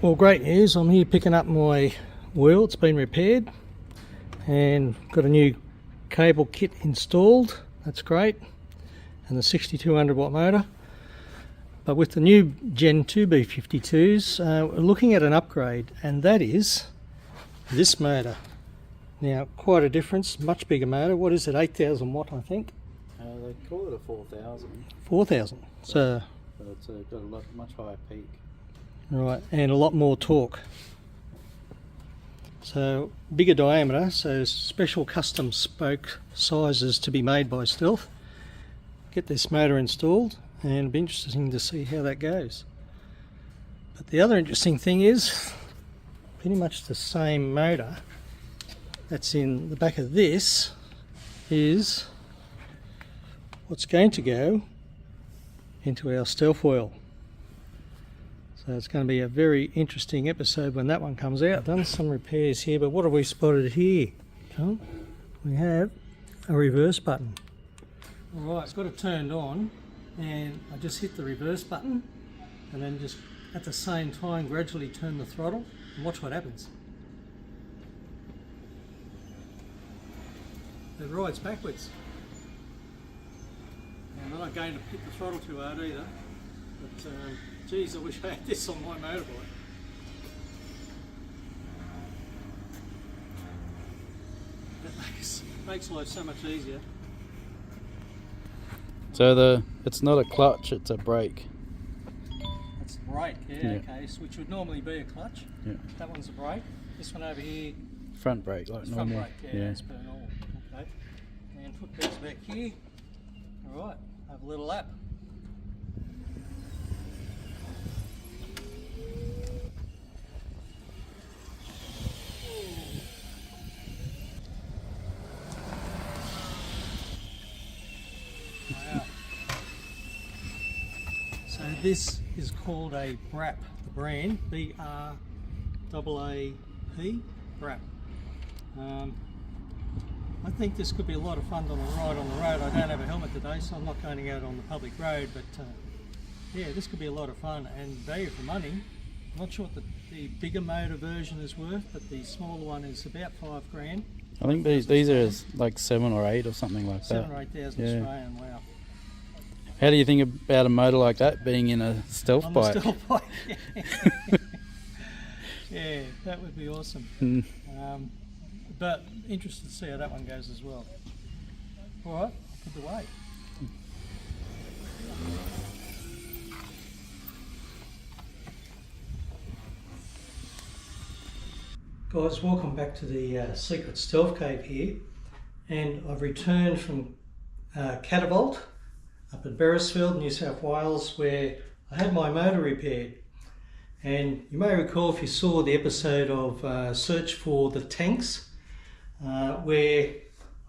Well, great news. I'm here picking up my wheel. It's been repaired and got a new cable kit installed. That's great. And the 6200 watt motor. But with the new Gen 2B52s, we're looking at an upgrade, and that is this motor. Now, quite a difference, much bigger motor. What is it, 8000 watt, I think? They call it a 4000. 4000. So, but it's got a much higher peak. Right, and a lot more torque. So, bigger diameter, so special custom spoke sizes to be made by Stealth. Get this motor installed, and it'll be interesting to see how that goes. But the other interesting thing is, pretty much the same motor that's in the back of this is what's going to go into our Stealth wheel. So it's going to be a very interesting episode when that one comes out. Done some repairs here, but what have we spotted here, John? We have a reverse button. Alright, it's got it turned on, and I just hit the reverse button and then just at the same time gradually turn the throttle and watch what happens. It rides backwards. And I'm not going to hit the throttle too hard either, but geez, I wish I had this on my motorbike. That makes life so much easier. So it's not a clutch, it's a brake. It's a brake, yeah, okay, so which would normally be a clutch. Yeah. That one's a brake. This one over here, front brake, like normal. Front brake, yeah, it's per normal. Okay. And put these back here. Alright, have a little lap. Wow. So this is called a BRAP, the brand, B-R-A-A-P, BRAP. I think this could be a lot of fun on the ride on the road. I don't have a helmet today, so I'm not going out on the public road, but yeah, this could be a lot of fun and value for money. I'm not sure what the bigger motor version is worth, but the smaller one is about $5,000. I think these are like 7 or 8 or something like that. 7 or 8,000 Australian, wow. How do you think about a motor like that being in a Stealth bike? On a Stealth bike, yeah, that would be awesome. But interested to see how that one goes as well. Alright, I'll put the weight. Guys, welcome back to the Secret Stealth Cave here, and I've returned from Catavolt up at Beresfield, New South Wales, where I had my motor repaired. And you may recall, if you saw the episode of Search for the Tanks, where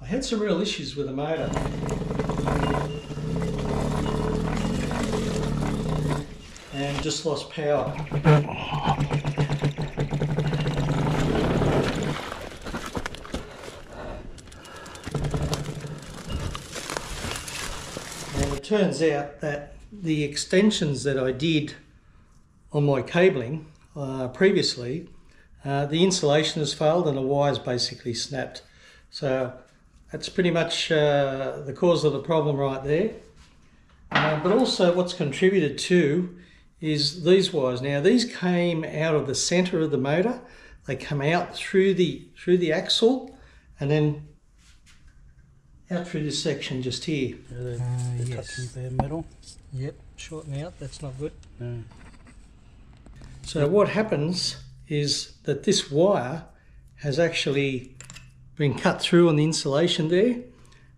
I had some real issues with the motor. And just lost power. And it turns out that the extensions that I did on my cabling previously, the insulation has failed and the wires basically snapped. So that's pretty much the cause of the problem right there. But also what's contributed to is these wires. Now these came out of the centre of the motor. They come out through the axle and then out through this section just here. Touching bare metal. Yep, shorten out, that's not good. No. So what happens is that this wire has actually been cut through on the insulation there,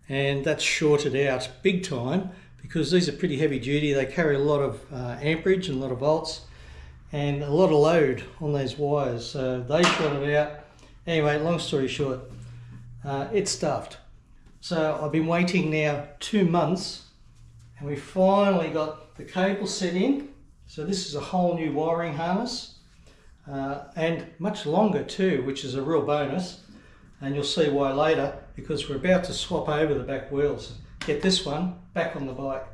and that's shorted out big time because these are pretty heavy duty. They carry a lot of amperage and a lot of volts and a lot of load on these wires. So they shorted out. Anyway, long story short, it's stuffed. So I've been waiting now 2 months, and we finally got the cable set in. So this is a whole new wiring harness, and much longer too, which is a real bonus. And you'll see why later, because we're about to swap over the back wheels, get this one back on the bike.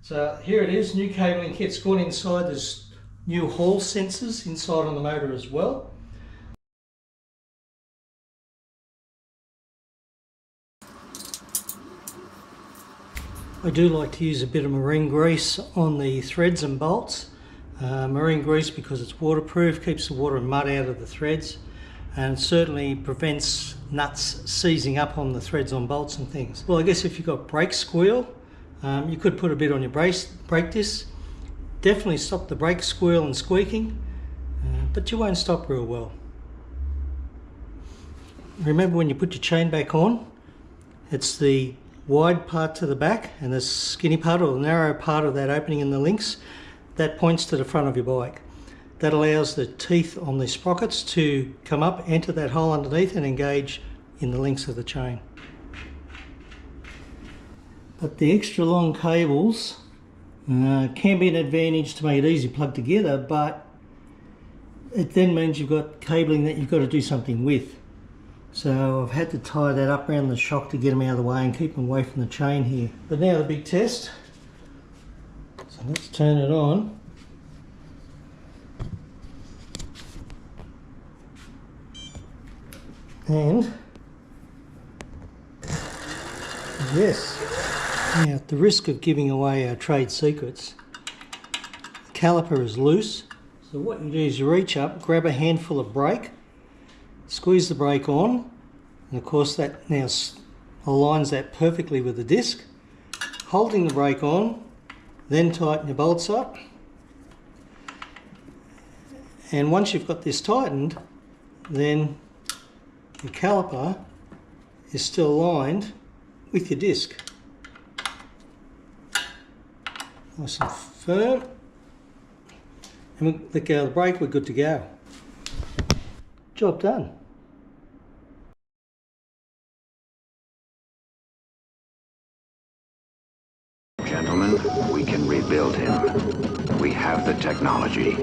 So here it is, new cabling kit's gone inside. There's New Hall sensors inside on the motor as well. I do like to use a bit of marine grease on the threads and bolts. Marine grease because it's waterproof, keeps the water and mud out of the threads, and certainly prevents nuts seizing up on the threads on bolts and things. Well, I guess if you've got brake squeal, you could put a bit on your brake disc. Definitely stop the brake squeal and squeaking, but you won't stop real well. Remember, when you put your chain back on, it's the wide part to the back and the skinny part or the narrow part of that opening in the links that points to the front of your bike. That allows the teeth on the sprockets to come up, enter that hole underneath and engage in the links of the chain. But the extra long cables can be an advantage to make it easy to plug together, but it then means you've got cabling that you've got to do something with. So I've had to tie that up around the shock to get them out of the way and keep them away from the chain here. But now the big test. So let's turn it on. And yes, now at the risk of giving away our trade secrets, the caliper is loose. So what you do is you reach up, grab a handful of brake, squeeze the brake on, and of course that now aligns that perfectly with the disc. Holding the brake on, then tighten your bolts up. And once you've got this tightened, then your caliper is still aligned with your disc. Nice and firm. And we let go of the brake, we're good to go. Job done. Gentlemen, we can rebuild him. We have the technology.